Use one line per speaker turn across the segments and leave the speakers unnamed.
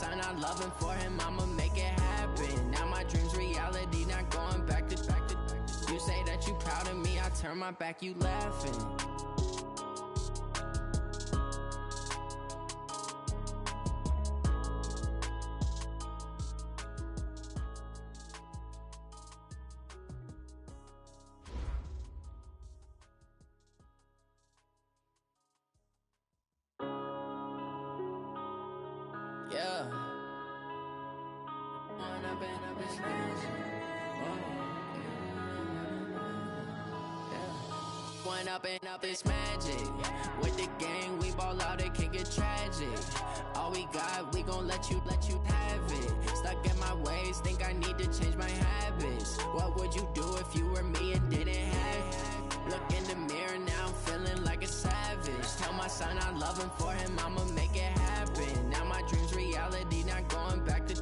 son, I love him. For him, I'ma make it happen. Now my dream's reality, not going back to. You say that you proud of me, I turn my back, you laughing. Yeah. One up and up is magic. With the gang, we ball out, it can get tragic. All we got, we gon' let you have it. Stuck in my ways, think I need to change my habits. What would you do if you were me and didn't have it? Look in the mirror, now I'm feeling like a savage. Tell my son I love him, for him I'ma make it happen. Now my dream's reality, not going back to.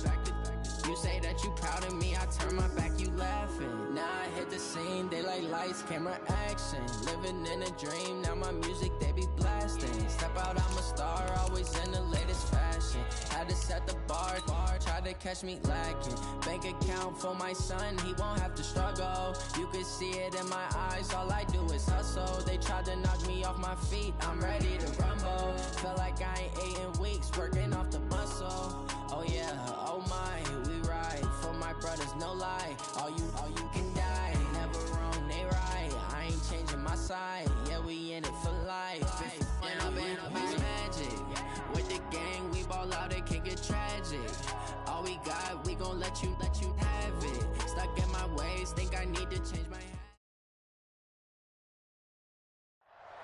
You say that you proud of me, I turn my back, you laughing. Now I hit the scene, they like lights, camera, action. Living in a dream, now my music, they be blasting. Step out, I'm a star, always in the latest fashion. Had to set the bar, try to catch me lacking. Bank account for my son, he won't have to struggle. You can see it in my eyes, all I do is hustle. They tried to knock me off my feet, I'm ready to rumble. Feel like I ain't ate in weeks, working off the muscle. Oh yeah, oh my, we ride for my brothers, no lie. All you can die, never wrong, they right. I ain't changing my side, yeah, we in it for life. When up is magic. With the gang, we ball out, it can get tragic. All we got, we gon' let you have it. Stuck in my ways, think I need to change my habit.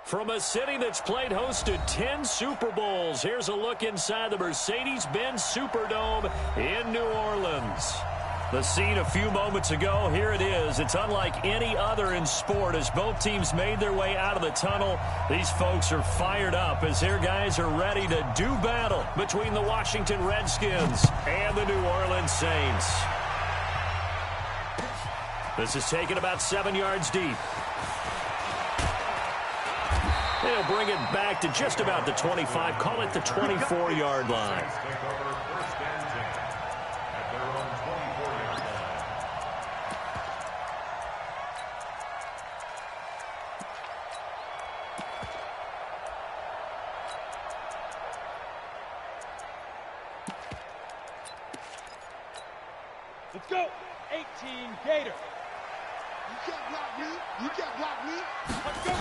From a city that's played host to 10 Super Bowls, here's a look inside the Mercedes-Benz Superdome in New Orleans. The scene a few moments ago, here it is. It's unlike any other in sport as both teams made their way out of the tunnel. These folks are fired up as their guys are ready to do battle between the Washington Redskins and the New Orleans Saints. This is taken about 7 yards deep. They'll bring it back to just about the 25, call it the 24-yard line.
Let's go. 18 Gator.
You can't block me. You can't block me.
Let's go.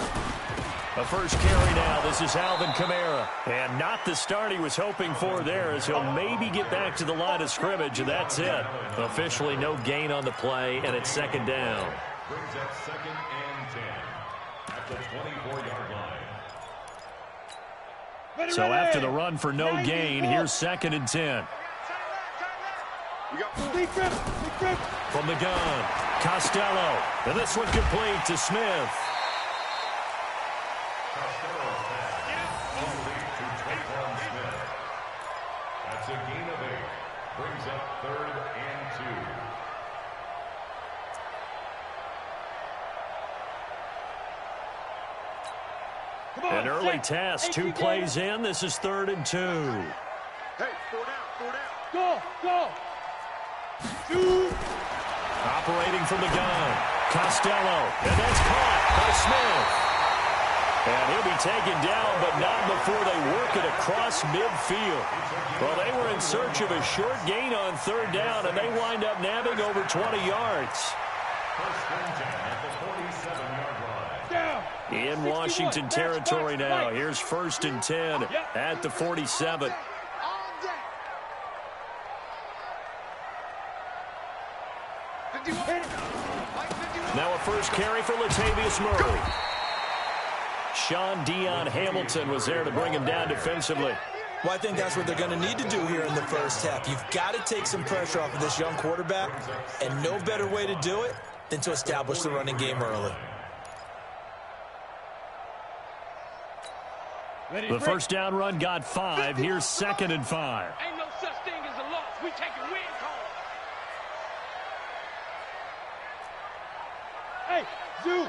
A first carry now. This is Alvin Kamara. And not the start he was hoping for there, as he'll maybe get back to the line of scrimmage, and that's it. Officially no gain on the play, and it's second down.
Brings up 2nd and 10 at the 24-yard line.
So after the run for no gain, here's 2nd and 10. From the gun, Costello. And this one complete to Smith.
That's a gain of 8. Brings up 3rd and 2.
An early task, 2 plays in. This is 3rd and 2.
Hey, 4 down.
Go, go. 2.
Operating from the gun, Costello. And that's caught by Smith. And he'll be taken down, but not before they work it across midfield. Well, they were in search of a short gain on 3rd down, and they wind up nabbing over 20 yards.
First and 10 at the 47-yard line.
In Washington territory now. Here's 1st and 10 at the 47. Now a first carry for Latavius Murray. Sean Dion Hamilton was there to bring him down defensively.
Well, I think that's what they're going to need to do here in the first half. You've got to take some pressure off of this young quarterback, and no better way to do it than to establish the running game early.
The first down run got 5. Here's 2nd and 5.
Ain't no such thing as a loss. We taking wins home. Hey, Zoo.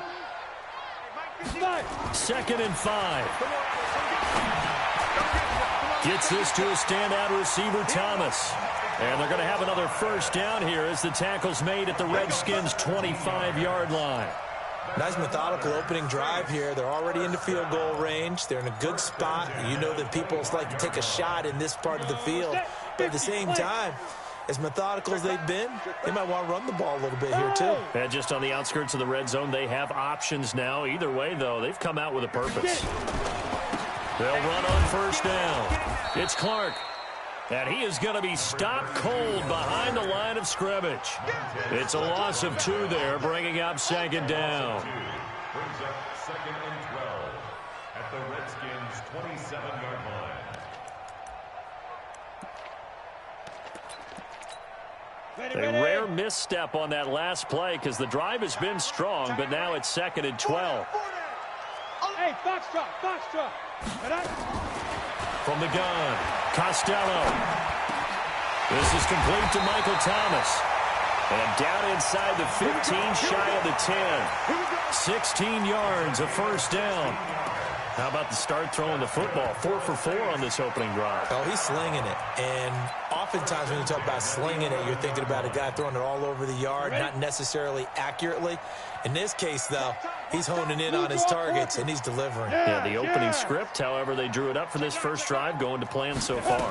2nd and 5. Gets this to a standout receiver, Thomas. And they're going to have another first down here as the tackle's made at the Redskins' 25-yard line.
Nice methodical opening drive here. They're already into field goal range. They're in a good spot. You know that people like to take a shot in this part of the field. But at the same time, as methodical as they've been, they might want to run the ball a little bit here too.
And just on the outskirts of the red zone, they have options now. Either way, though, they've come out with a purpose. They'll run on first down. It's Clark. And he is going to be stopped cold behind the line of scrimmage. It's a loss of 2 there, bringing up second down.
Brings up 2nd and 12 at the Redskins' 27-yard line.
A rare misstep on that last play because the drive has been strong, but now it's 2nd and 12.
Hey, Foxtrot.
From the gun, Costello. This is complete to Michael Thomas. And down inside the 15, shy of the 10. 16 yards, a first down. How about the start throwing the football? 4 for 4 on this opening drive.
Oh, he's slinging it. And oftentimes when you talk about slinging it, you're thinking about a guy throwing it all over the yard, not necessarily accurately. In this case, though, he's honing in on his targets, and he's delivering.
Yeah, the opening script, however, they drew it up for this first drive, going to plan so far.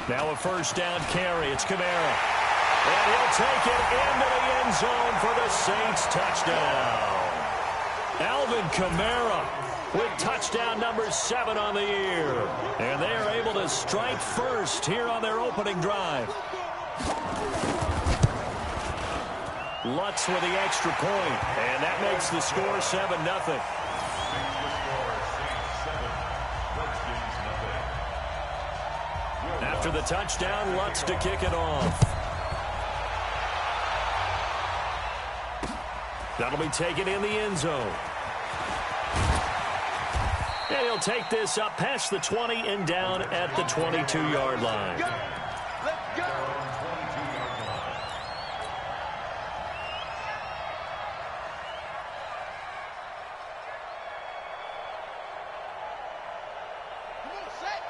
Now a first down carry. It's Kamara. And he'll take it into the end zone for the Saints touchdown. Alvin Kamara with touchdown number 7 on the year. And they are able to strike first here on their opening drive. Lutz with the extra point, and that makes the score 7-0. After the touchdown, Lutz to kick it off. That'll be taken in the end zone. And he'll take this up past the 20 and down at the 22-yard line.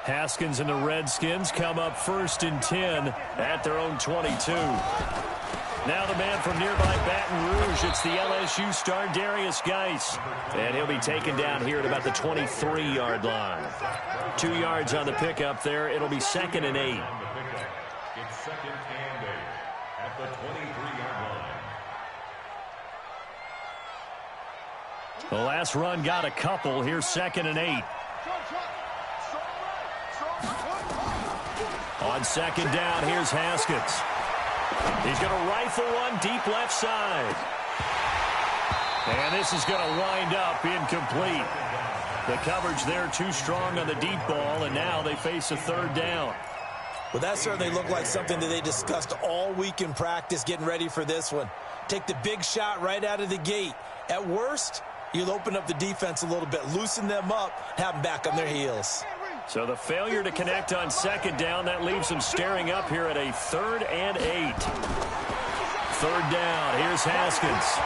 Haskins and the Redskins come up 1st and 10 at their own 22. Now the man from nearby Baton Rouge, it's the LSU star Darius Geis. And he'll be taken down here at about the 23-yard line. 2 yards on the pickup there. It'll be 2nd and 8.
It's 2nd and 8 at the 23-yard line.
The last run got a couple. Here's 2nd and 8. On 2nd down, here's Haskins. He's going to rifle one deep left side. And this is going to wind up incomplete. The coverage there too strong on the deep ball, and now they face a 3rd down.
Well, that certainly looked like something that they discussed all week in practice getting ready for this one. Take the big shot right out of the gate. At worst, you'll open up the defense a little bit, loosen them up, have them back on their heels.
So the failure to connect on 2nd down, that leaves them staring up here at a 3rd and 8. 3rd down, here's Haskins.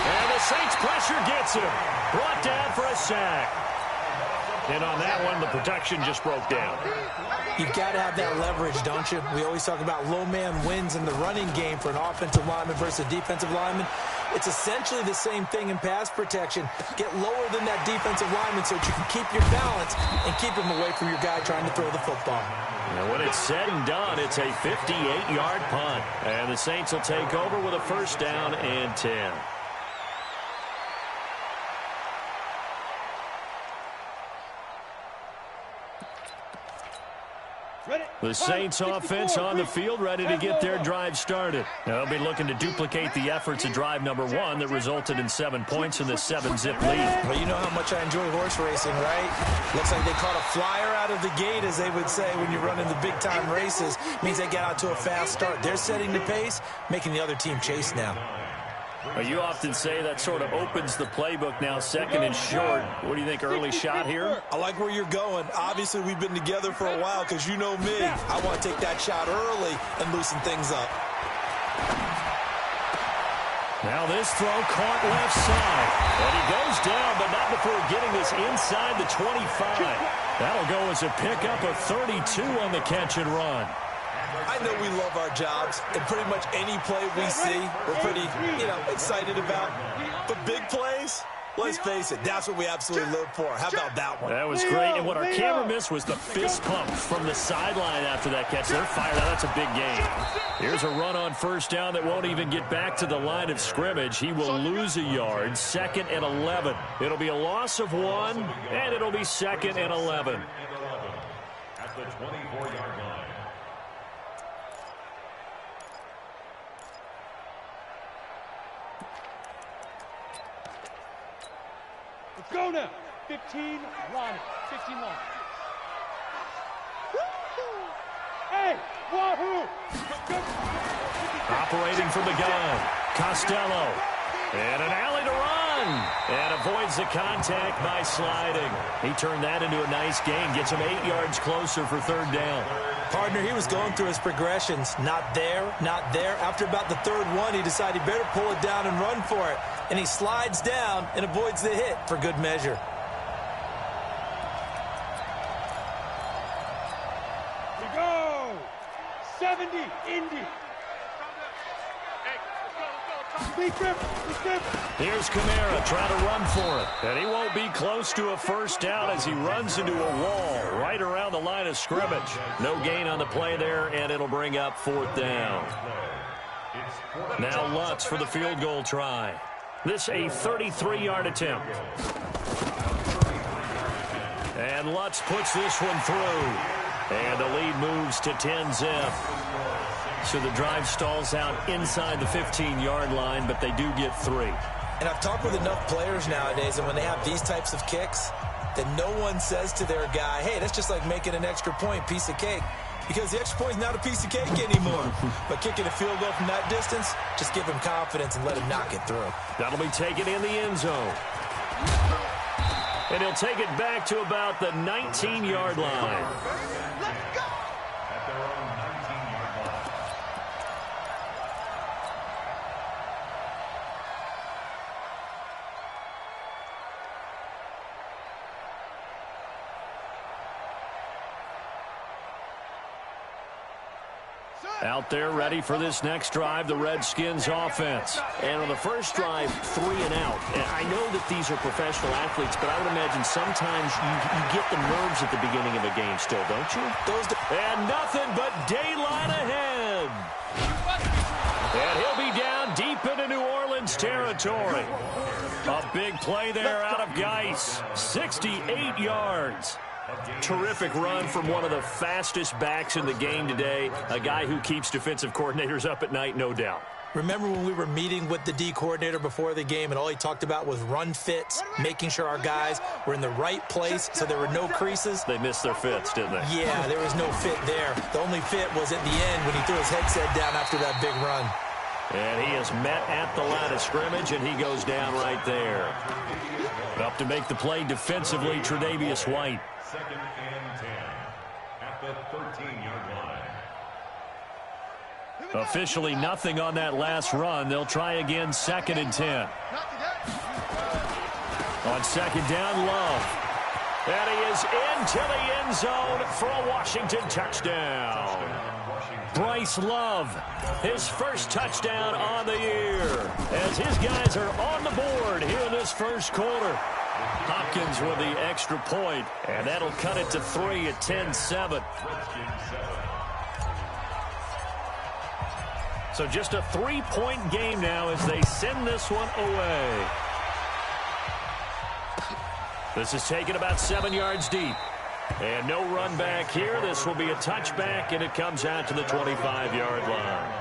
And the Saints pressure gets him. Brought down for a sack. And on that one, the protection just broke down.
You've got to have that leverage, don't you? We always talk about low man wins in the running game for an offensive lineman versus a defensive lineman. It's essentially the same thing in pass protection. Get lower than that defensive lineman so that you can keep your balance and keep him away from your guy trying to throw the football.
And when it's said and done, it's a 58-yard punt. And the Saints will take over with a 1st down and 10. The Saints offense on the field, ready to get their drive started. They'll be looking to duplicate the efforts of drive number 1 that resulted in 7 points in the 7-zip lead.
Well, you know how much I enjoy horse racing, right? Looks like they caught a flyer out of the gate, as they would say when you're running the big-time races. Means they get out to a fast start. They're setting the pace, making the other team chase now.
Well, you often say that sort of opens the playbook now, 2nd and short. What do you think, early shot here?
I like where you're going. Obviously, we've been together for a while because you know me. I want to take that shot early and loosen things up.
Now this throw caught left side. And he goes down, but not before getting this inside the 25. That'll go as a pickup of 32 on the catch and run.
I know we love our jobs, and pretty much any play we see, we're pretty, excited about. But big plays, let's face it, that's what we absolutely live for. How about that one?
That was great, and what our camera missed was the fist pump from the sideline after that catch. They're fired out. That's a big gain. Here's a run on first down that won't even get back to the line of scrimmage. He will lose a yard, 2nd and 11. It'll be a loss of 1, and it'll be 2nd and 11.
At the 24-yard line.
Let's go now. 15 line. 15 line. Hey, wahoo!
Operating from the gun, Costello. And an alley to run. And avoids the contact by sliding. He turned that into a nice gain. Gets him 8 yards closer for 3rd down.
Partner, he was going through his progressions. Not there, not there. After about the 3rd one, he decided he better pull it down and run for it. And he slides down and avoids the hit for good measure.
We go! 70, Indy.
Here's Kamara trying to run for it. And he won't be close to a first down as he runs into a wall right around the line of scrimmage. No gain on the play there, and it'll bring up 4th down. Now Lutz for the field goal try. This a 33-yard attempt. And Lutz puts this one through. And the lead moves to 10-zip. So the drive stalls out inside the 15-yard line, but they do get 3.
And I've talked with enough players nowadays, and when they have these types of kicks, that no one says to their guy, hey, that's just like making an extra point, piece of cake. Because the extra point is not a piece of cake anymore. But kicking a field goal from that distance, just give him confidence and let him knock it through.
That'll be taken in the end zone. And he'll take it back to about the 19-yard line.
At their own 19-yard line.
Out there ready for this next drive, the Redskins offense.
And on the first drive, 3 and out. And I know that these are professional athletes, but I would imagine sometimes you get the nerves at the beginning of a game still, don't you?
And nothing but daylight ahead. And he'll be down deep into New Orleans territory. A big play there out of Geis. 68 yards. Terrific run from one of the fastest backs in the game today. A guy who keeps defensive coordinators up at night, no doubt.
Remember when we were meeting with the D coordinator before the game and all he talked about was run fits, making sure our guys were in the right place so there were no creases?
They missed their fits, didn't they?
Yeah, there was no fit there. The only fit was at the end when he threw his headset down after that big run.
And he is met at the line of scrimmage, and he goes down right there. Up to make the play defensively, Tre'Davious White.
2nd and 10 at the 13-yard line.
Officially nothing on that last run. They'll try again 2nd and 10. On 2nd down, Love. And he is into the end zone for a Washington touchdown. Bryce Love, his first touchdown on the year, as his guys are on the board here in this first quarter. Hopkins with the extra point, and that'll cut it to 3 at 10-7. So just a 3-point game now as they send this one away. This is taken about 7 yards deep. And no run back here. This will be a touchback, and it comes out to the 25-yard line.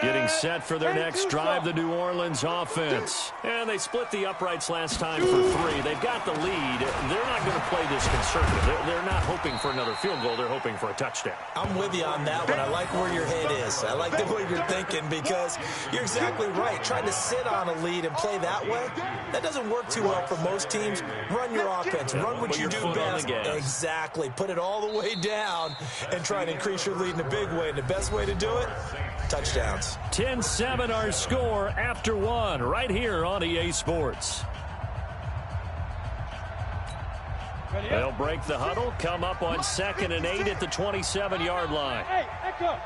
Getting set for their next drive, the New Orleans offense. And they split the uprights last time for 3. They've got the lead. They're not going to play this conservative. They're not hoping for another field goal. They're hoping for a touchdown.
I'm with you on that one. I like where your head is. I like the way you're thinking because you're exactly right. Trying to sit on a lead and play that way, that doesn't work too well for most teams. Run your offense. Run what you do best. Exactly. Put it all the way down and try to increase your lead in a big way. And the best way to do it, touchdowns.
10-7 our score after 1 right here on EA Sports. They'll break the huddle, come up on 2nd and 8 at the 27-yard line.
Hey, echo.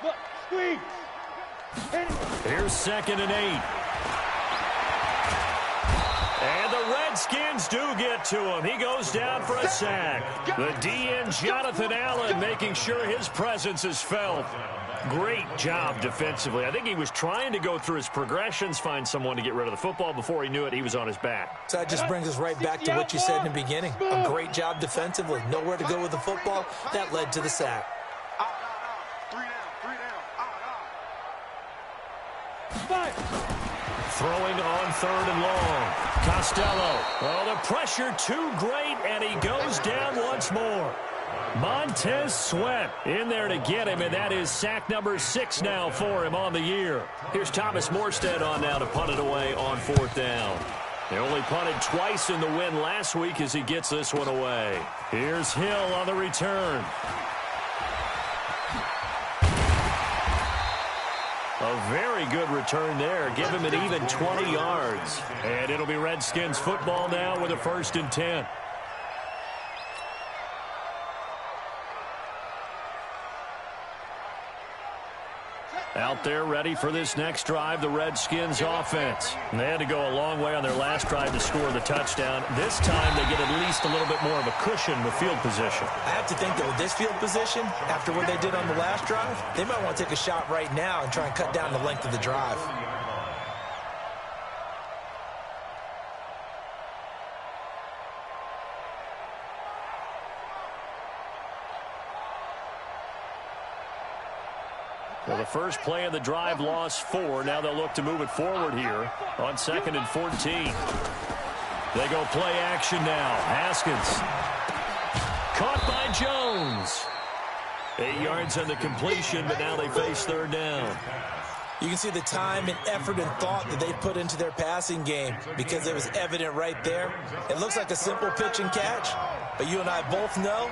Look, squeeze.
Here's 2nd and 8. And the Redskins do get to him. He goes down for a sack. The DN, Jonathan Allen, making sure his presence is felt. Great job defensively. I think he was trying to go through his progressions, find someone to get rid of the football. Before he knew it, he was on his back.
So that just brings us right back to what you said in the beginning. A great job defensively. Nowhere to go with the football. That led to the sack.
Throwing on 3rd and long. Costello. Oh, the pressure too great, and he goes down once more. Montez Sweat in there to get him, and that is sack number 6 now for him on the year. Here's Thomas Morstead on now to punt it away on 4th down. They only punted twice in the win last week as he gets this one away. Here's Hill on the return. A very good return there. Give him an even 20 yards. And it'll be Redskins football now with a 1st and 10. Out there ready for this next drive, the Redskins offense. And they had to go a long way on their last drive to score the touchdown. This time they get at least a little bit more of a cushion with field position.
I have to think that with this field position, after what they did on the last drive, they might want to take a shot right now and try and cut down the length of the drive.
Well, the first play of the drive lost 4. Now they'll look to move it forward here on 2nd and 14. They go play action now. Haskins. Caught by Jones. 8 yards on the completion, but now they face 3rd down.
You can see the time and effort and thought that they put into their passing game because it was evident right there. It looks like a simple pitch and catch, but you and I both know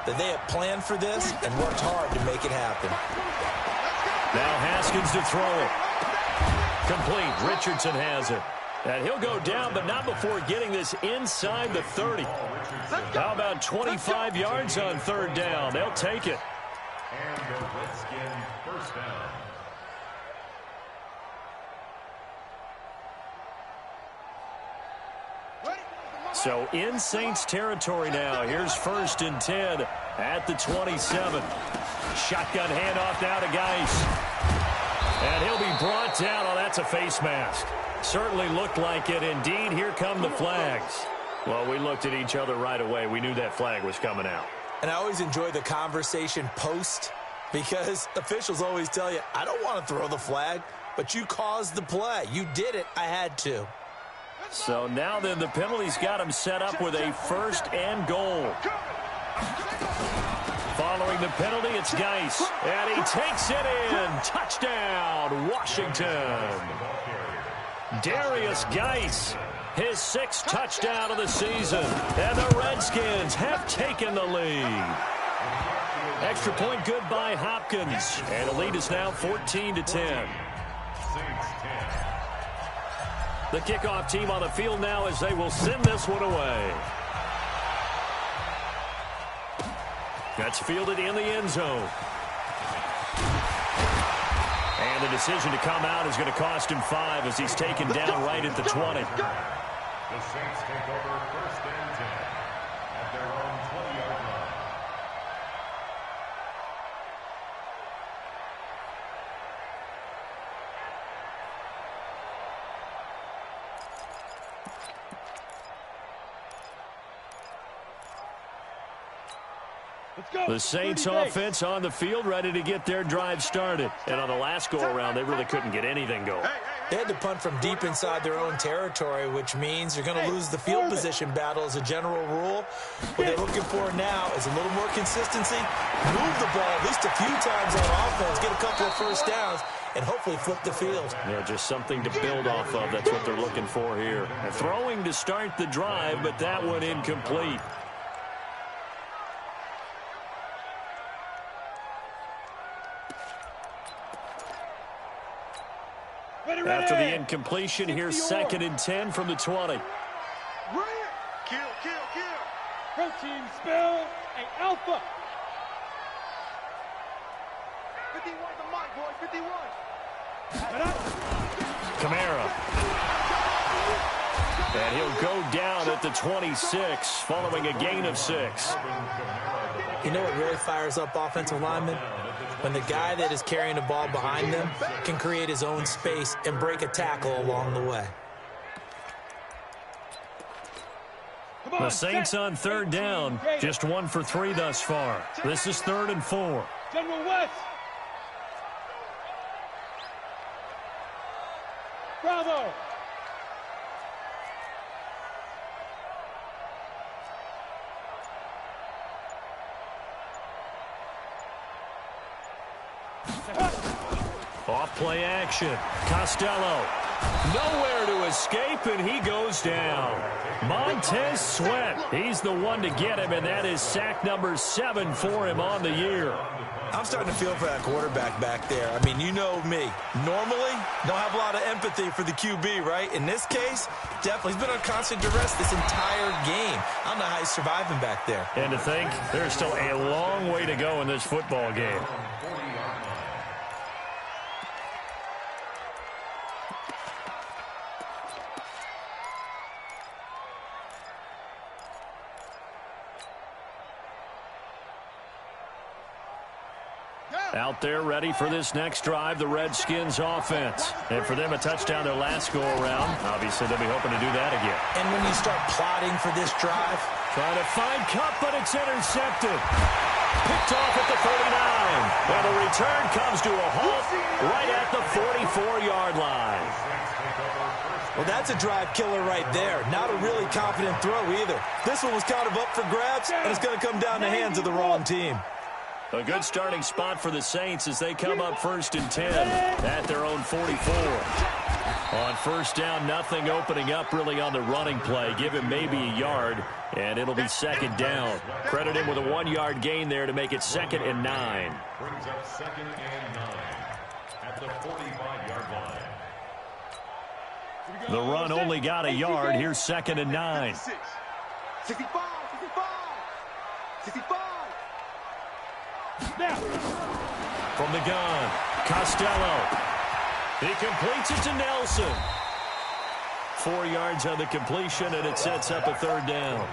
that they have planned for this and worked hard to make it happen.
Now Haskins to throw it. Complete. Richardson has it. And he'll go down, but not before getting this inside the 30. How about 25 yards on 3rd down? They'll take it.
And the Redskins 1st down.
So in Saints territory now. Here's 1st and 10 at the 27. Shotgun handoff now to Geis. And he'll be brought down. Oh, that's a face mask. Certainly looked like it. Indeed, here come the flags. Well, we looked at each other right away. We knew that flag was coming out.
And I always enjoy the conversation post because officials always tell you, I don't want to throw the flag, but you caused the play. You did it. I had to.
So now then the penalty's got him set up with a 1st and goal. Following the penalty, it's Geis. And he takes it in. Touchdown, Washington. Darius Geis, his 6th touchdown of the season. And the Redskins have taken the lead. Extra point good by Hopkins. And the lead is now 14-10. The kickoff team on the field now as they will send this one away. That's fielded in the end zone. And the decision to come out is going to cost him 5 as he's taken down right at the 20.
The Saints take over 1st and 10 at their own 20-yard line.
The Saints offense on the field, ready to get their drive started. And on the last go-around, they really couldn't get anything going.
They had to punt from deep inside their own territory, which means you're going to lose the field position battle as a general rule. What they're looking for now is a little more consistency, move the ball at least a few times on offense, get a couple of first downs, and hopefully flip the field.
Yeah, just something to build off of. That's what they're looking for here. And throwing to start the drive, but that one incomplete. After the incompletion, here's 2nd and 10 from the 20.
Kill.
Protein spell and alpha.
51 the mic, boys. 51.
Kamara. And he'll go down at the 26 following a gain of 6.
You know what really fires up offensive linemen? When the guy that is carrying the ball behind them can create his own space and break a tackle along the way.
The Saints on 3rd down, just 1 for 3 thus far. This is 3rd and 4.
General West. Bravo.
Off play action. Costello. Nowhere to escape, and he goes down. Montez Sweat. He's the one to get him, and that is sack number 7 for him on the year.
I'm starting to feel for that quarterback back there. I mean, you know me. Normally, don't have a lot of empathy for the QB, right? In this case, definitely. He's been on constant duress this entire game. I don't know how he's surviving back there.
And to think, there's still a long way to go in this football game. Out there ready for this next drive, the Redskins offense. And for them, a touchdown their last go-around. Obviously, they'll be hoping to do that again.
And when you start plotting for this drive,
trying to find Cup, but it's intercepted. Picked off at the 39. And the return comes to a halt right at the 44-yard line.
Well, that's a drive killer right there. Not a really confident throw either. This one was kind of up for grabs, and it's going to come down the hands of the wrong team.
A good starting spot for the Saints as they come up 1st and 10 at their own 44. On 1st down, nothing opening up really on the running play. Give him maybe a yard, and it'll be 2nd down. Credit him with a 1-yard gain there to make it 2nd and 9.
Brings up 2nd and 9 at the 45-yard line.
The run only got a yard. Here's 2nd and 9.
65.
Now.
From the gun, Costello. He completes it to Nelson. 4 yards on the completion, and it sets up a 3rd down.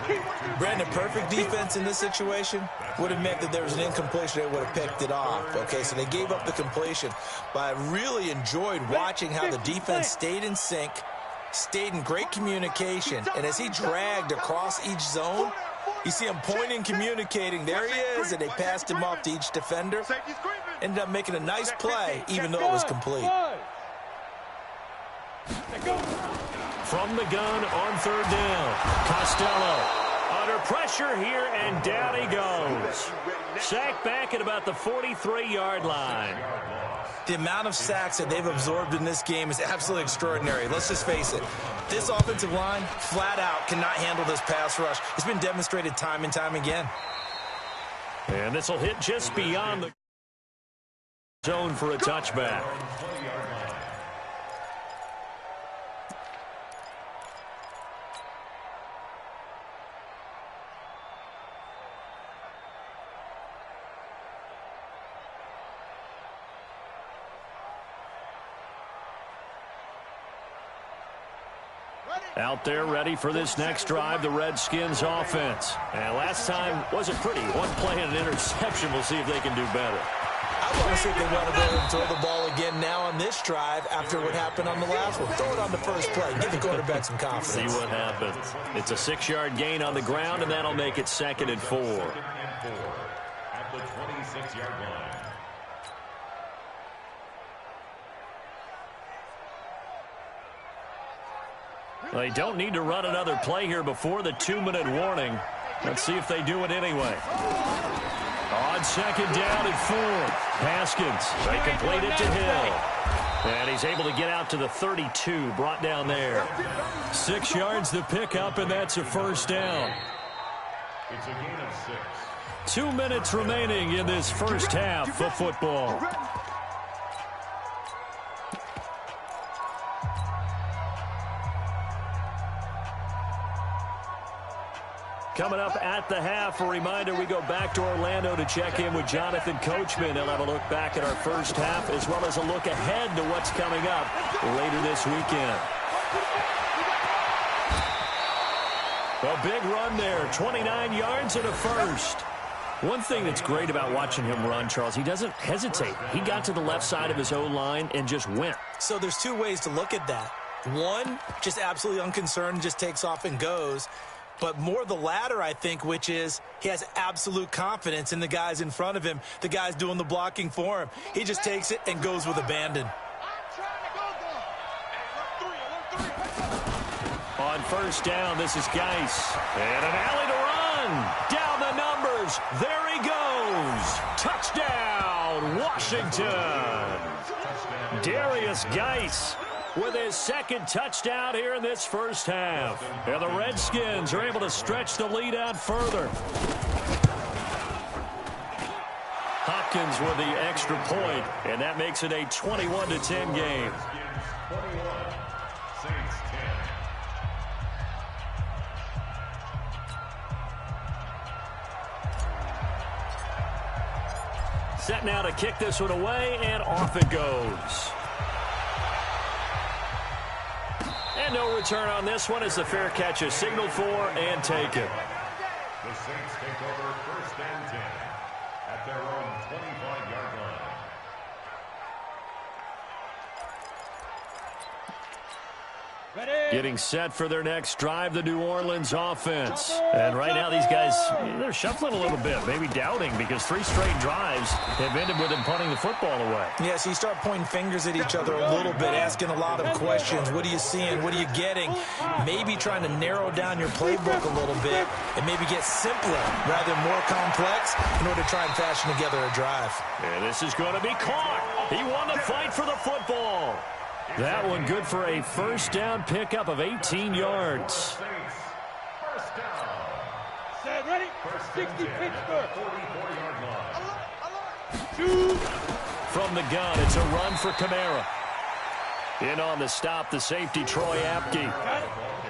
Brandon, perfect defense in this situation would have meant that there was an incompletion. They would have picked it off. Okay, so they gave up the completion. But I really enjoyed watching how the defense stayed in sync, stayed in great communication, and as he dragged across each zone, you see him pointing, communicating. There he is, and they passed him off to each defender. Ended up making a nice play, even though it was complete.
From the gun on 3rd down, Costello under pressure here, and down he goes. Sacked back at about the 43-yard line.
The amount of sacks that they've absorbed in this game is absolutely extraordinary. Let's just face it. This offensive line, flat out, cannot handle this pass rush. It's been demonstrated time and time again.
And this will hit just beyond the zone for a touchback. Out there ready for this next drive, the Redskins offense. And last time wasn't pretty. One play and an interception. We'll see if they can do better.
I want to see if they want to go and throw the ball again now on this drive after what happened on the last one. Throw it on the first play. Give the quarterback some confidence.
See what happens. It's a 6-yard gain on the ground, and that'll make it 2nd and 4.
at the 26-yard line.
They don't need to run another play here before the 2-minute warning. Let's see if they do it anyway. On second down and 4. Haskins, they complete it to Hill. And he's able to get out to the 32, brought down there. 6 yards the pickup, and that's a first down.
It's a gain of 6.
2 minutes remaining in this first half of football. Coming up at the half, a reminder, we go back to Orlando to check in with Jonathan Coachman. He'll have a look back at our first half as well as a look ahead to what's coming up later this weekend. A big run there, 29 yards and a first. One thing that's great about watching him run, Charles, he doesn't hesitate. He got to the left side of his O-line and just went.
So there's 2 ways to look at that. One, just absolutely unconcerned, just takes off and goes. But more the latter, I think, which is he has absolute confidence in the guys in front of him, the guys doing the blocking for him. He just takes it and goes with abandon.
On first down, this is Geis. And an alley to run. Down the numbers. There he goes. Touchdown, Washington. Darius Geis with his second touchdown here in this first half. And the Redskins are able to stretch the lead out further. Hopkins with the extra point, and that makes it a 21-10 game.
21, Saints 10.
Set now to kick this one away, and off it goes. And no return on this one as the fair catch is signaled for and taken.
The Saints take over first and 10 at their own 25-yard line.
Getting set for their next drive, the New Orleans offense. And right now these guys, they're shuffling a little bit, maybe doubting, because 3 straight drives have ended with them punting the football away.
Yeah, so you start pointing fingers at each other a little bit, asking a lot of questions. What are you seeing? What are you getting? Maybe trying to narrow down your playbook a little bit and maybe get simpler rather than more complex in order to try and fashion together a drive.
And this is going to be caught. He won the fight for the football. That one good for a first down pickup of 18 yards.
First down.
Set, ready? 60 Pittsburgh.
44-yard line.
Shoot.
From the gun, it's a run for Kamara. In on the stop, the safety, Troy Apke.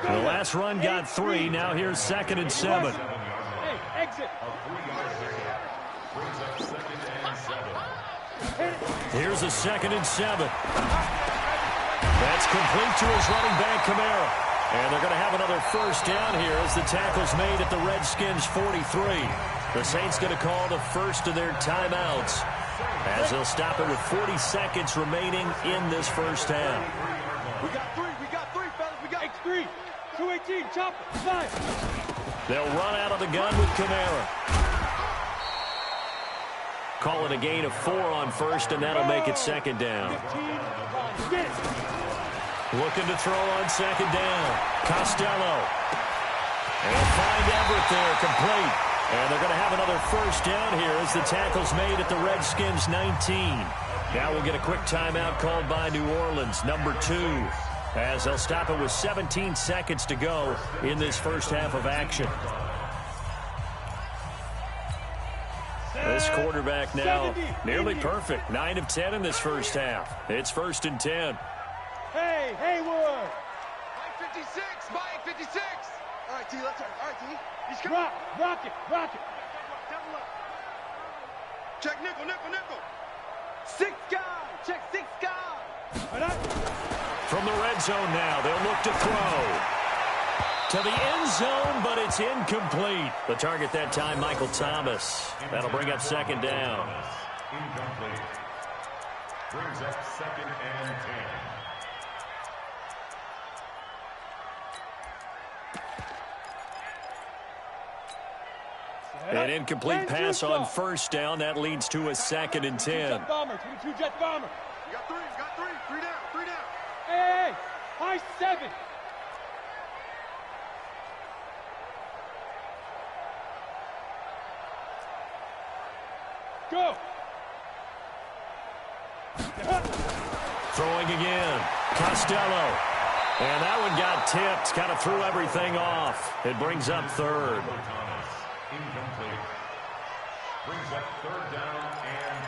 The last run got 3. Now here's 2nd and 7.
Hey, exit.
A 3-yard pickup brings up 2nd and 7.
Here's a 2nd and 7. That's complete to his running back, Kamara. And they're going to have another first down here as the tackle's made at the Redskins' 43. The Saints going to call the first of their timeouts as they'll stop it with 40 seconds remaining in this first half.
We got 3, fellas. We got X3. 218, chopper, 5.
They'll run out of the gun with Kamara. Call it a gain of 4 on first, and that'll make it 2nd down. Looking to throw on 2nd down. Costello. And find Everett there, complete. And they're going to have another first down here as the tackle's made at the Redskins' 19. Now we'll get a quick timeout called by New Orleans, number 2, as they'll stop it with 17 seconds to go in this first half of action. This quarterback now nearly perfect. 9 of 10 in this first half. It's 1st and 10.
Hey, Hayward.
Mike 56, Mike 56. All right, T, let's turn. All right, T. He's coming.
Rock it.
Check nickel.
6 guys. Check 6 guys.
From the red zone now, they'll look to throw. To the end zone, but it's incomplete. The target that time, Michael Thomas. That'll bring up 2nd down.
Incomplete. Brings up 2nd and 10.
An incomplete pass on first down. That leads to a 2nd and 10.
Jet bomber, 22 jet bomber.
You got three. Three down.
Hey, high 7. Go.
Throwing again. Costello. And that one got tipped. Kind of threw everything off. It brings up 3rd.
Incomplete. Brings up 3rd down and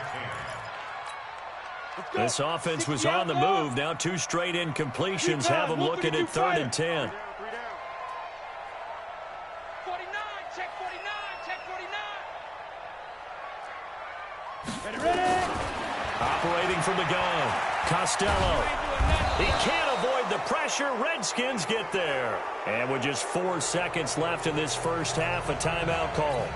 10.
This offense was on the move. Now 2 straight incompletions have them looking at 3rd and 10.
3 down.
49, check 49. Ready.
Operating from the gun. Costello. He can't avoid the pressure. Redskins get there. And with just 4 seconds left in this first half, a timeout call.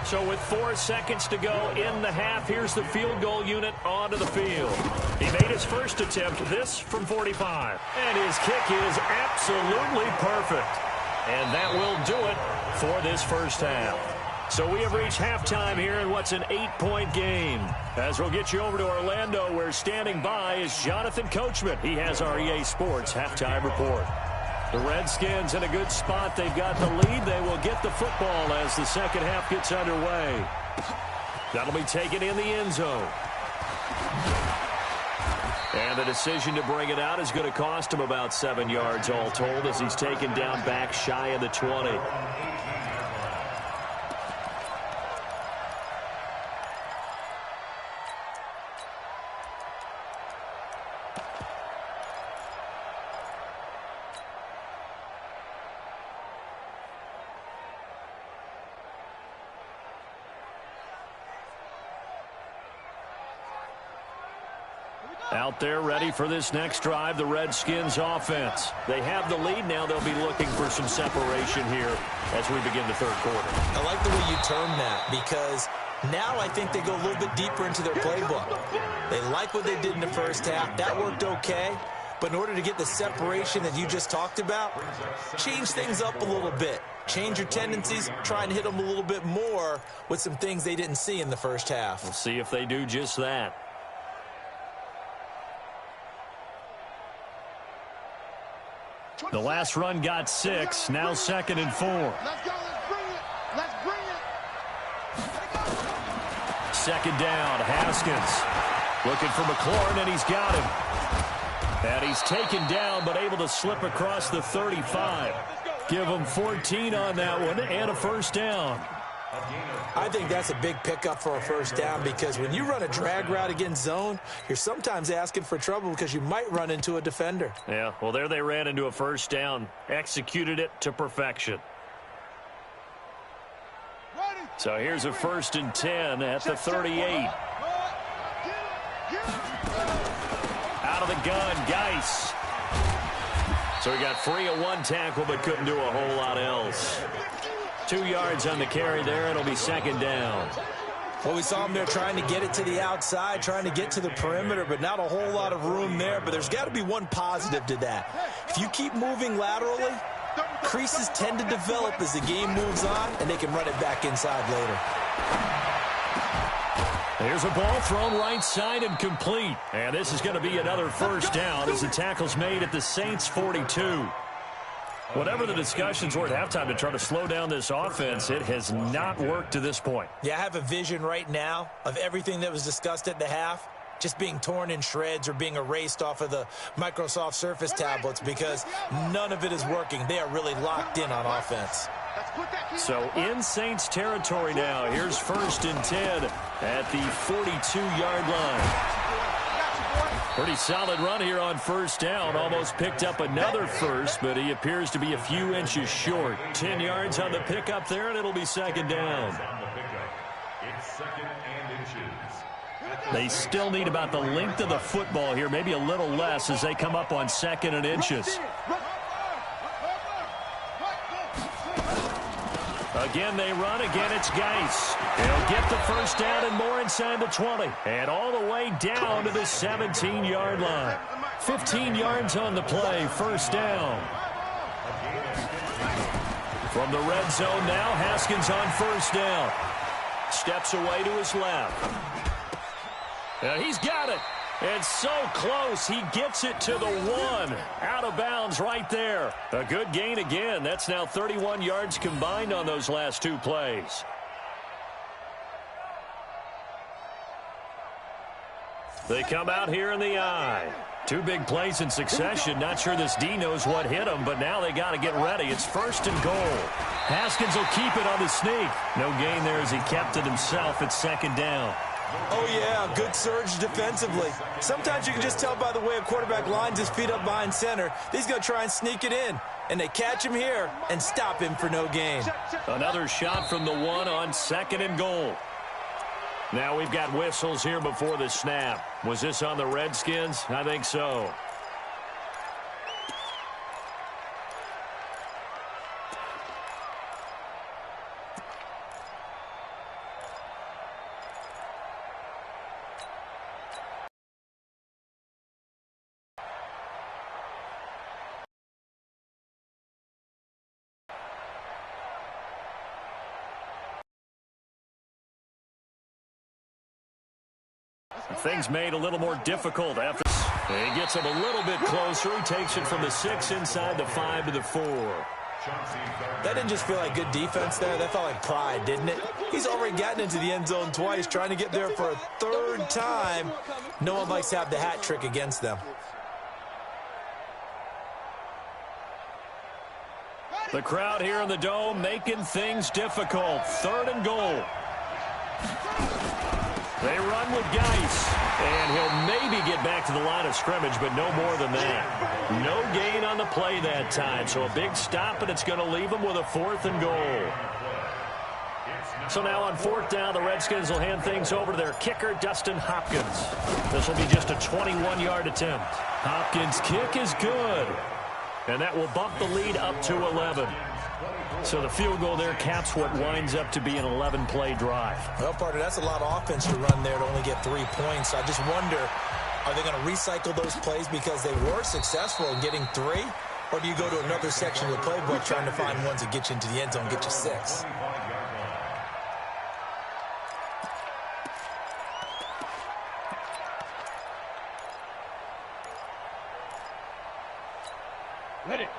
So with 4 seconds to go in the half, here's the field goal unit onto the field. He made his first attempt, this from 45. And his kick is absolutely perfect. And that will do it for this first half. So we have reached halftime here in what's an 8-point game. As we'll get you over to Orlando, where standing by is Jonathan Coachman. He has our EA Sports halftime report. The Redskins in a good spot. They've got the lead. They will get the football as the second half gets underway. That'll be taken in the end zone. And the decision to bring it out is going to cost him about 7 yards all told, as he's taken down back shy of the 20. Out there ready for this next drive, the Redskins offense. They have the lead now. They'll be looking for some separation here as we begin the 3rd quarter.
I like the way you term that, because now I think they go a little bit deeper into their playbook. They like what they did in the first half. That worked okay. But in order to get the separation that you just talked about, change things up a little bit. Change your tendencies, try and hit them a little bit more with some things they didn't see in the first half.
We'll see if they do just that. The last run got 6, now 2nd and 4.
Let's go, let's bring it.
2nd down, Haskins. Looking for McLaurin, and he's got him. And he's taken down, but able to slip across the 35. Give him 14 on that one, and a first down.
I think that's a big pickup for a first down, because when you run a drag route against zone, you're sometimes asking for trouble because you might run into a defender.
Yeah, well, there they ran into a first down. Executed it to perfection. So here's a 1st and 10 at the 38. Out of the gun, Geis. So he got free of 1 tackle, but couldn't do a whole lot else. 2 yards on the carry there. It'll be 2nd down.
Well, we saw him there trying to get it to the outside, trying to get to the perimeter, but not a whole lot of room there. But there's got to be one positive to that. If you keep moving laterally, creases tend to develop as the game moves on, and they can run it back inside later.
There's a ball thrown right side and complete. And this is going to be another first down as the tackle's made at the Saints' 42. Whatever the discussions were at halftime to try to slow down this offense, it has not worked to this point.
Yeah, I have a vision right now of everything that was discussed at the half just being torn in shreds or being erased off of the Microsoft Surface tablets, because none of it is working. They are really locked in on offense.
So in Saints territory now. Here's 1st and 10 at the 42-yard line. Pretty solid run here on first down. Almost picked up another first, but he appears to be a few inches short. 10 yards on the pickup there, and it'll be 2nd down.
It's 2nd and inches.
They still need about the length of the football here, maybe a little less, as they come up on 2nd and inches. Again, they run. Again, it's Geis. He'll get the first down and more inside the 20. And all the way down to the 17-yard line. 15 yards on the play. First down. From the red zone now, Haskins on first down. Steps away to his left. He's got it. And so close, he gets it to the 1. Out of bounds right there. A good gain again. That's now 31 yards combined on those last 2 plays. They come out here in the I. 2 big plays in succession. Not sure this D knows what hit him, but now they got to get ready. It's first and goal. Haskins will keep it on the sneak. No gain there as he kept it himself at second down.
Oh, yeah, good surge defensively. Sometimes you can just tell by the way a quarterback lines his feet up behind center. He's going to try and sneak it in. And they catch him here and stop him for no gain.
Another shot from the 1 on second and goal. Now we've got whistles here before the snap. Was this on the Redskins? I think so. Things made a little more difficult after. He gets him a little bit closer. He takes it from the 6 inside the 5 to the 4.
That didn't just feel like good defense there. That felt like pride, didn't it? He's already gotten into the end zone twice, trying to get there for a 3rd time. No one likes to have the hat trick against them.
The crowd here in the Dome making things difficult. 3rd and goal. They run with Geis, and he'll maybe get back to the line of scrimmage, but no more than that. No gain on the play that time, so a big stop, and it's going to leave him with a 4th and goal. So now on 4th down, the Redskins will hand things over to their kicker, Dustin Hopkins. This will be just a 21-yard attempt. Hopkins' kick is good, and that will bump the lead up to 11. So the field goal there caps what winds up to be an 11-play drive.
Well, partner, that's a lot of offense to run there to only get 3 points. I just wonder, are they going to recycle those plays because they were successful in getting 3? Or do you go to another section of the playbook trying to find ones that get you into the end zone and get you 6?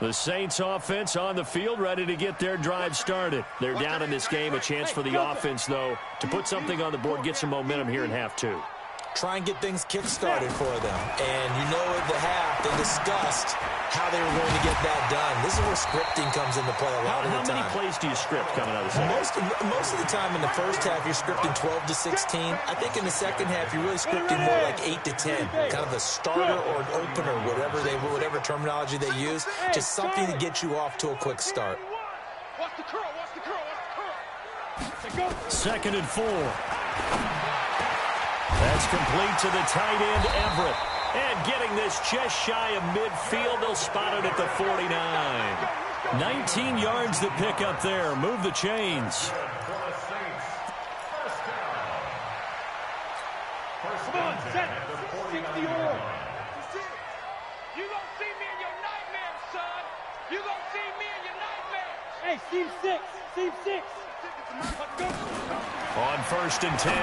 The Saints offense on the field, ready to get their drive started. They're down in this game. A chance for the offense, though, to put something on the board, get some momentum here in half 2.
Try and get things kick-started for them. And you know at the half, they discussed how they were going to get that done. This is where scripting comes into play a lot of the time.
How many plays do you script coming out of the second?
Most of the time in the first half, you're scripting 12 to 16. I think in the second half, you're really scripting more like 8 to 10. Kind of a starter or an opener, whatever terminology they use. Just something to get you off to a quick start.
Watch the curl, watch the curl, watch the curl.
2nd and 4. That's complete to the tight end, Everett. And getting this just shy of midfield, they'll spot it at the 49. 19 yards to pick up there. Move the chains.
Come on, set. 60 all. You gonna see me in your nightmares, son. You gonna see me in your nightmares. Hey, team 6. Team 6.
On 1st and 10,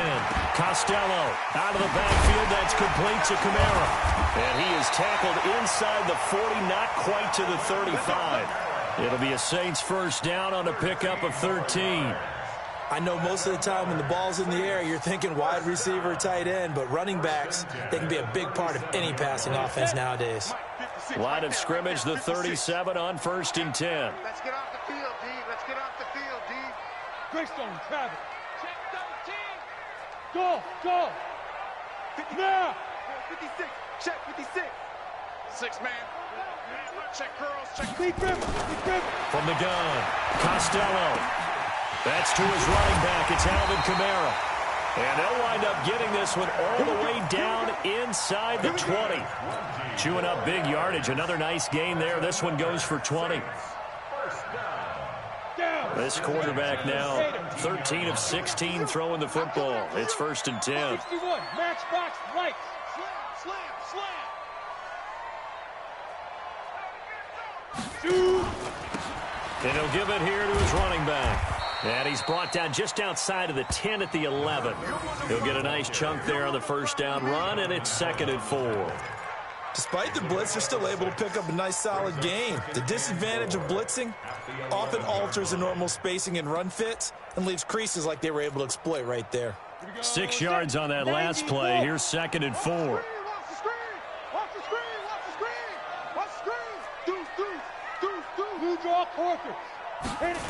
Costello out of the backfield. That's complete to Kamara. And he is tackled inside the 40, not quite to the 35. It'll be a Saints 1st down on a pickup of 13.
I know most of the time when the ball's in the air, you're thinking wide receiver, tight end, but running backs, they can be a big part of any passing offense nowadays.
Line of scrimmage, the 37 on 1st and 10.
Let's get off the field, D. Let's get off the field, D.
Greystone, Travis. Check 13. Go, go. Now.
56. Check 56. 6 man. Check curls. Check.
Big river. Big river.
From the gun, Costello. That's to his running back. It's Alvin Kamara. And they'll wind up getting this one all the way down inside the 20. Chewing up big yardage. Another nice gain there. This one goes for 20. This quarterback now 13 of 16 throwing the football. It's 1st and 10.
61. Matchbox right. Slam, slam, slam. 2.
And he'll give it here to his running back. And he's brought down just outside of the 10 at the 11. He'll get a nice chunk there on the first down run, and it's 2nd and 4.
Despite the blitz, they're still able to pick up a nice solid gain. The disadvantage of blitzing often alters the normal spacing and run fits and leaves creases like they were able to exploit right there.
6 yards on that last play. Here's 2nd and 4.
Watch the screen! Watch the screen! Watch the screen! Watch the screen! Deuce! New draw quarter. Hit it.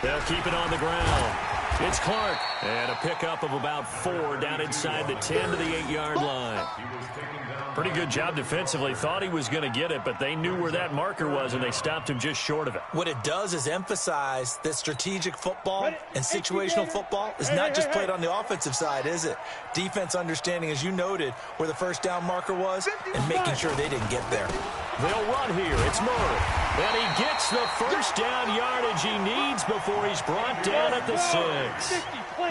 They'll keep it on the ground. It's Clark. And a pickup of about 4 down inside the 10 to the 8-yard line. Pretty good job defensively. Thought he was going to get it, but they knew where that marker was, and they stopped him just short of it.
What it does is emphasize that strategic football and situational football is not just played on the offensive side, is it? Defense understanding, as you noted, where the first down marker was and making sure they didn't get there.
They'll run here. It's Murray. And he gets the first down yardage he needs before he's brought down at the 6.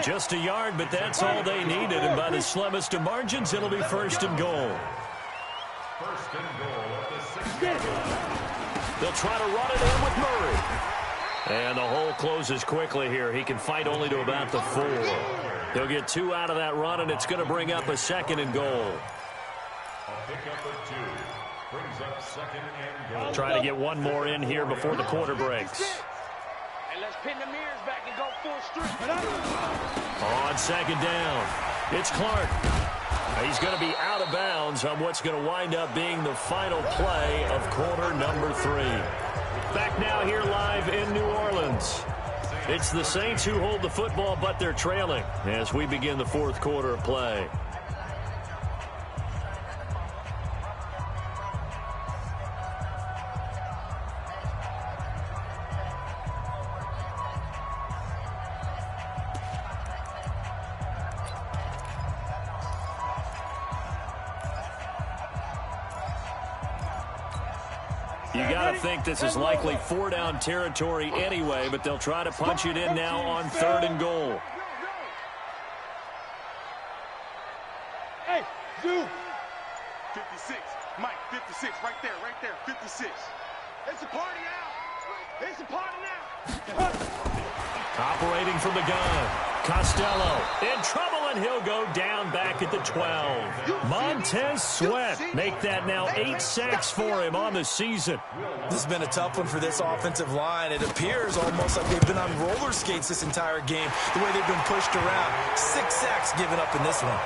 Just a yard, but that's all they needed. And by the slimmest of margins, it'll be 1st and goal.
1st and goal at the 6.
They'll try to run it in with Murray. And the hole closes quickly here. He can fight only to about the 4. He'll get 2 out of that run, and it's going to bring up a 2nd and goal.
A pickup of 2. Brings up 2nd and goal.
Try to get one more in here before the quarter breaks.
And let's pin the mirrors back and go full strength.
On 2nd down, it's Clark. He's going to be out of bounds on what's going to wind up being the final play of quarter number 3. Back now here live in New Orleans. It's the Saints who hold the football, but they're trailing as we begin the 4th quarter of play. You got to think this is likely 4-down territory anyway, but they'll try to punch it in now on 3rd and goal.
Hey, Zoo.
56. Mike, 56. Right there. 56. It's a party out. It's a party now.
Operating from the gun. Costello in trouble, and he'll go down back at the 12. Montez Sweat make that now 8 sacks for him on the season.
This has been a tough one for this offensive line. It appears almost like they've been on roller skates this entire game, the way they've been pushed around. 6 sacks given up in this one.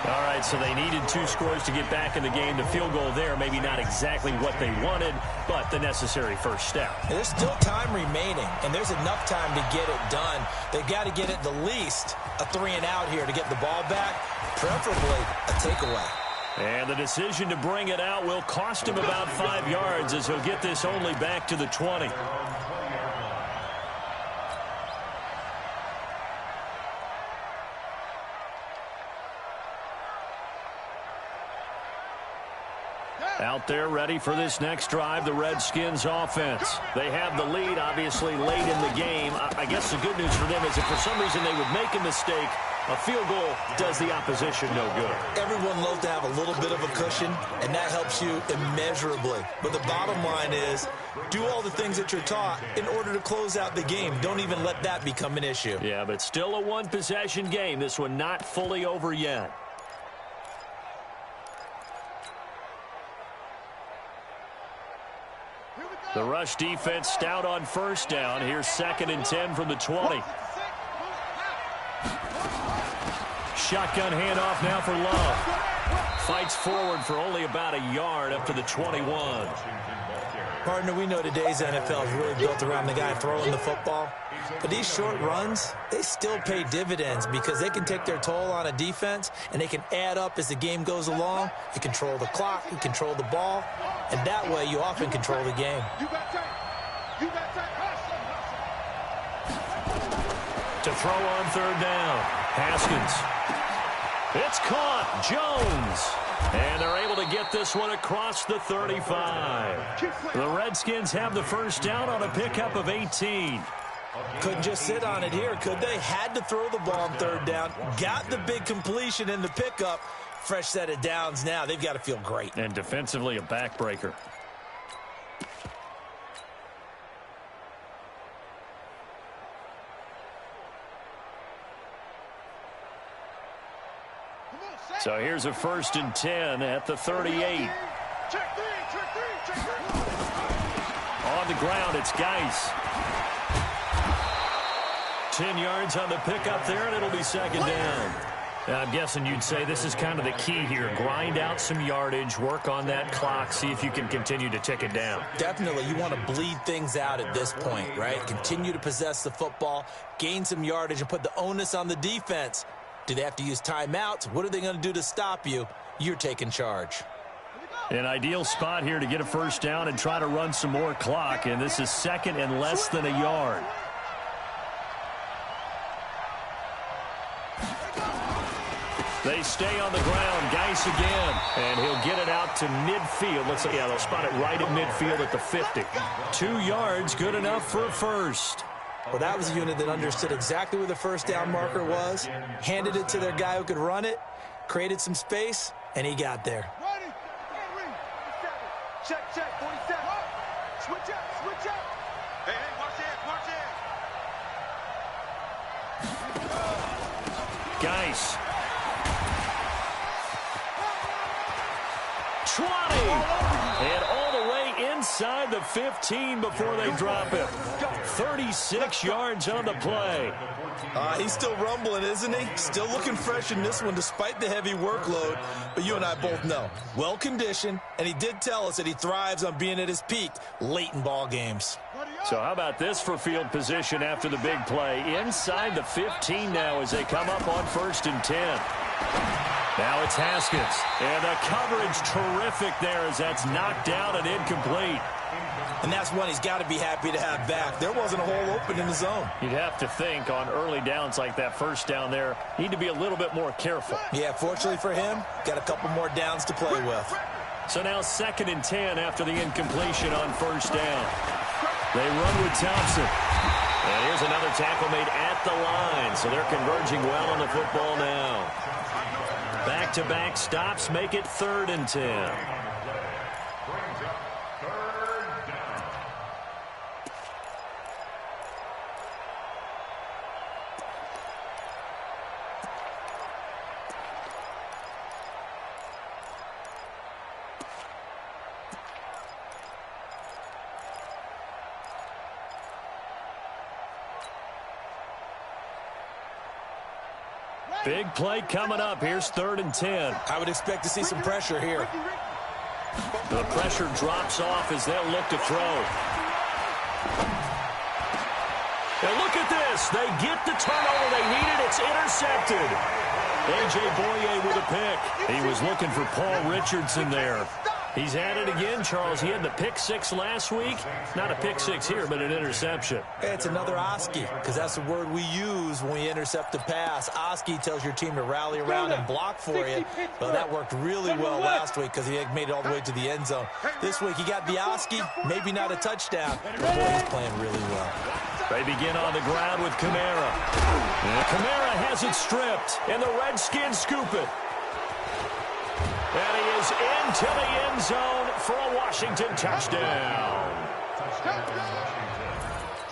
All right, so they needed 2 scores to get back in the game. The field goal there, maybe not exactly what they wanted, but the necessary first step.
And there's still time remaining, and there's enough time to get it done. They've got to get at the least a 3-and-out here to get the ball back, preferably a takeaway.
And the decision to bring it out will cost him about 5 yards as he'll get this only back to the 20. Out there ready for this next drive, the Redskins offense. They have the lead, obviously, late in the game. I guess the good news for them is if for some reason they would make a mistake, a field goal does the opposition no good.
Everyone loves to have a little bit of a cushion, and that helps you immeasurably. But the bottom line is, do all the things that you're taught in order to close out the game. Don't even let that become an issue.
Yeah, but still a one-possession game. This one not fully over yet. The rush defense stout on first down. Here's 2nd and 10 from the 20. Shotgun handoff now for Love. Fights forward for only about a yard up to the 21.
Partner, we know today's NFL is really built around the guy throwing the football. But these short runs, they still pay dividends because they can take their toll on a defense and they can add up as the game goes along. You control the clock, you control the ball, and that way you often control the game.
To throw on 3rd down, Haskins. It's caught, Jones. And they're able to get this one across the 35. The Redskins have the first down on a pickup of 18.
Couldn't just sit on it here, could they? Had to throw the ball on 3rd down. Got the big completion in the pickup. Fresh set of downs now. They've got to feel great.
And defensively, a backbreaker. So here's a 1st and 10 at the 38. On the ground, it's Geis. 10 yards on the pickup there, and it'll be 2nd down. I'm guessing you'd say this is kind of the key here. Grind out some yardage, work on that clock, see if you can continue to tick it down.
Definitely. You want to bleed things out at this point, right? Continue to possess the football, gain some yardage, and put the onus on the defense. Do they have to use timeouts? What are they going to do to stop you? You're taking charge.
An ideal spot here to get a 1st down and try to run some more clock, and this is 2nd and less than a yard. They stay on the ground. Geis again. And he'll get it out to midfield. Let's say, yeah, they'll spot it right at midfield at the 50. 2 yards, good enough for a 1st.
Well, that was a unit that understood exactly where the 1st down marker was, handed it to their guy who could run it, created some space, and he got there.
Check, 47. Switch up. Hey, watch it.
Geis. 20. And all the way inside the 15 before they drop it. 36 yards on the play.
He's still rumbling, isn't he? Still looking fresh in this one despite the heavy workload. But you and I both know, well-conditioned, and he did tell us that he thrives on being at his peak late in ball games.
So how about this for field position after the big play? Inside the 15 now as they come up on 1st and 10. Now it's Haskins. And the coverage terrific there as that's knocked down and incomplete.
And that's one he's got to be happy to have back. There wasn't a hole open in the zone.
You'd have to think on early downs like that 1st down there, need to be a little bit more careful.
Yeah, fortunately for him, got a couple more downs to play with.
So now 2nd and 10 after the incompletion on 1st down. They run with Thompson. And here's another tackle made at the line. So they're converging well on the football now. Back-to-back stops make it 3rd and 10. Big play coming up. Here's 3rd and 10.
I would expect to see some pressure here.
The pressure drops off as they'll look to throw. And look at this. They get the turnover they needed. It's intercepted. A.J. Boye with a pick. He was looking for Paul Richardson there. He's at it again, Charles. He had the pick 6 last week. Not a pick 6 here, but an interception.
It's another Oski, because that's the word we use when we intercept a pass. Oski tells your team to rally around and block for you. Well, that worked really well last week because he made it all the way to the end zone. This week he got the Oski, maybe not a touchdown, but boy, he's playing really well.
They begin on the ground with Kamara. And Kamara has it stripped, and the Redskins scoop it. And he is into the end zone for a Washington touchdown.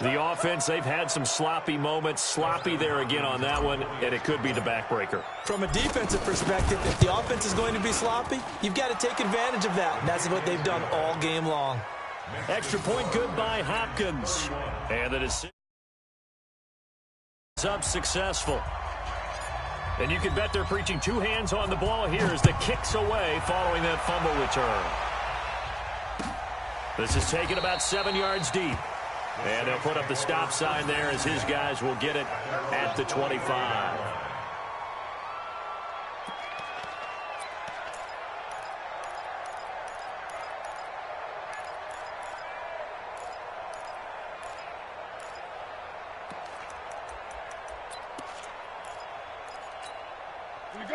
The offense, they've had some sloppy moments. Sloppy there again on that one, and it could be the backbreaker.
From a defensive perspective, if the offense is going to be sloppy, you've got to take advantage of that. And that's what they've done all game long.
Extra point good by Hopkins. And the decision is up successful. And you can bet they're preaching 2 hands on the ball here as the kick's away following that fumble return. This is taken about 7 yards deep. And they'll put up the stop sign there as his guys will get it at the 25.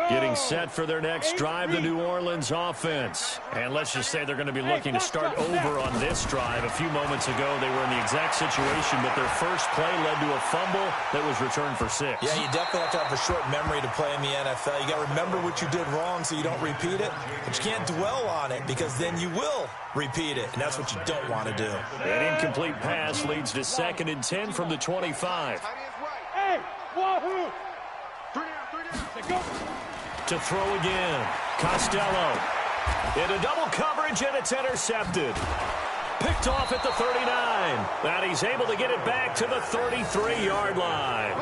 Getting set for their next drive, the New Orleans offense. And let's just say they're going to be looking to start over on this drive. A few moments ago, they were in the exact situation, but their first play led to a fumble that was returned for 6.
Yeah, you definitely have to have a short memory to play in the NFL. You got to remember what you did wrong so you don't repeat it, but you can't dwell on it because then you will repeat it, and that's what you don't want to do.
An incomplete pass leads to 2nd and 10 from the 25.
Hey, wahoo! 3 down. Go.
To throw again. Costello. Into double coverage, and it's intercepted. Picked off at the 39. And he's able to get it back to the 33-yard line.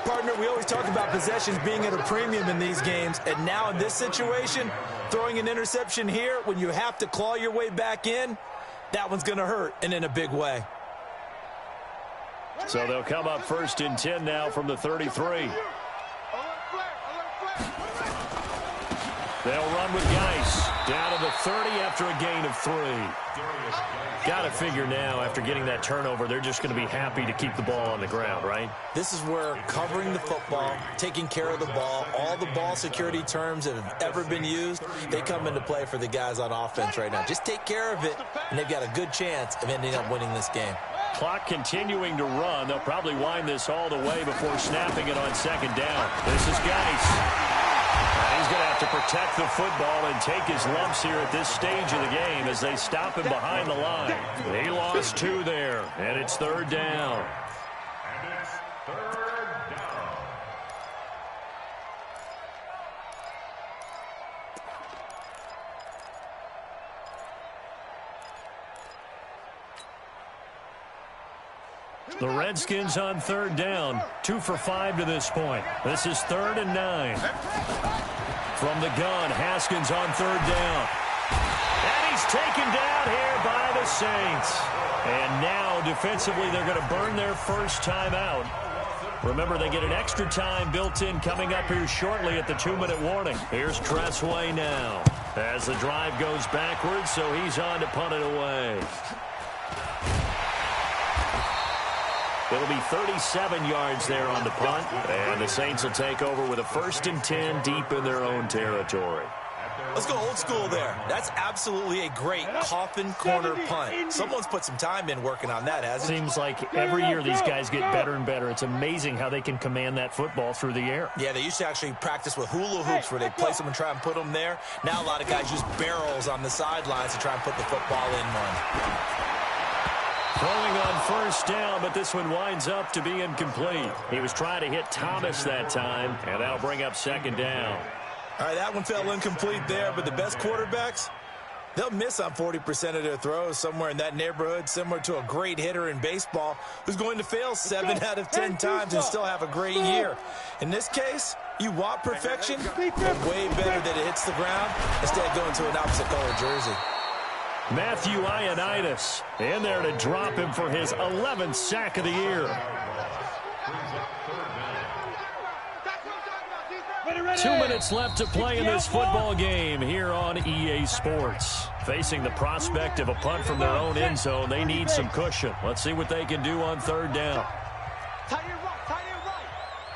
Partner, we always talk about possessions being at a premium in these games, and now in this situation, throwing an interception here when you have to claw your way back in, that one's going to hurt, and in a big way.
So they'll come up 1st and 10 now from the 33. They'll run with Geis down to the 30 after a gain of 3. Got to figure now, after getting that turnover, they're just going to be happy to keep the ball on the ground, right?
This is where covering the football, taking care of the ball, all the ball security terms that have ever been used, they come into play for the guys on offense right now. Just take care of it, and they've got a good chance of ending up winning this game.
Clock continuing to run. They'll probably wind this all the way before snapping it on 2nd down. This is Geis. He's going to have to protect the football and take his lumps here at this stage of the game as they stop him behind the line. He lost 2 there, and it's 3rd down.
And it's 3rd down.
The Redskins on 3rd down, 2 for 5 to this point. This is 3rd and 9. From the gun, Haskins on 3rd down. And he's taken down here by the Saints. And now, defensively, they're going to burn their first time out. Remember, they get an extra time built in coming up here shortly at the 2-minute warning. Here's Tressway now as the drive goes backwards, so he's on to punt it away. It'll be 37 yards there on the punt, and the Saints will take over with a 1st and 10 deep in their own territory.
Let's go old school there. That's absolutely a great coffin corner punt. Someone's put some time in working on that, hasn't it?
Seems like every year these guys get better and better. It's amazing how they can command that football through the air.
Yeah, they used to actually practice with hula hoops where they place them and try and put them there. Now a lot of guys use barrels on the sidelines to try and put the football in one.
Throwing on 1st down, but this one winds up to be incomplete. He was trying to hit Thomas that time, and that'll bring up 2nd down.
All right, that one fell incomplete there, but the best quarterbacks, they'll miss on 40% of their throws, somewhere in that neighborhood, similar to a great hitter in baseball who's going to fail 7 out of 10 times and still have a great year. In this case, you want perfection, but way better that it hits the ground instead of going to an opposite color jersey.
Matthew Ioannidis in there to drop him for his 11th sack of the year. 2 minutes left to play in this football game here on EA Sports. Facing the prospect of a punt from their own end zone, they need some cushion. Let's see what they can do on 3rd down.
Tight end right.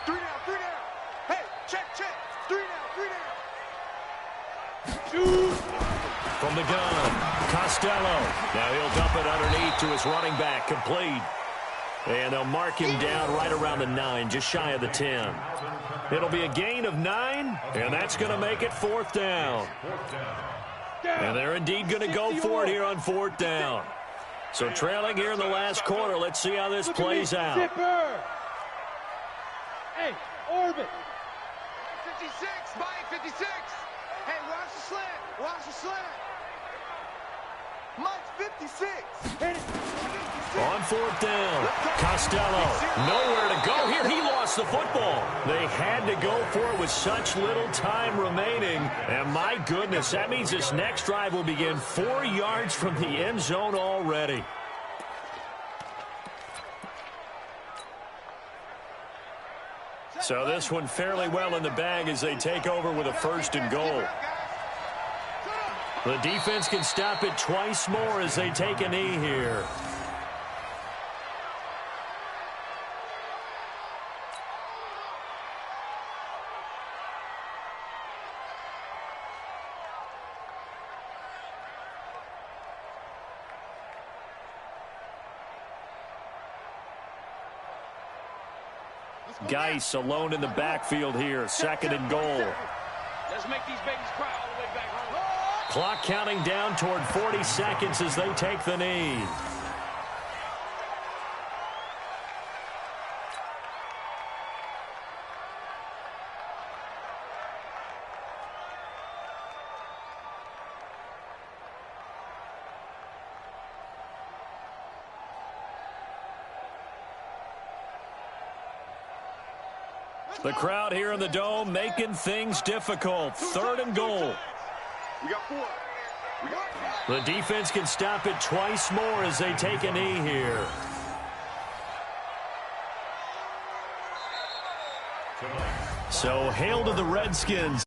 3 down. Hey, check. 3 down.
From the gun, Costello. Now he'll dump it underneath to his running back, complete. And they'll mark him down right around the 9, just shy of the 10. It'll be a gain of 9, and that's going to make it 4th down. And they're indeed going to go for it here on 4th down. So trailing here in the last quarter, let's see how this plays out.
Hey, Orbit.
56, Mike, 56. Hey, watch the slant. Mike, 56.
On 4th down, Costello, nowhere to go here. He lost the football. They had to go for it with such little time remaining. And my goodness, that means this next drive will begin 4 yards from the end zone already. So this one fairly well in the bag as they take over with a 1st and goal. The defense can stop it twice more as they take a knee here. Geis alone in the backfield here, 2nd and goal.
Let's make these babies cry all the way back home.
Clock counting down toward 40 seconds as they take the knee. The crowd here in the Dome making things difficult. 3rd and goal.
We got 4.
The defense can stop it twice more as they take a knee here. So hail to the Redskins.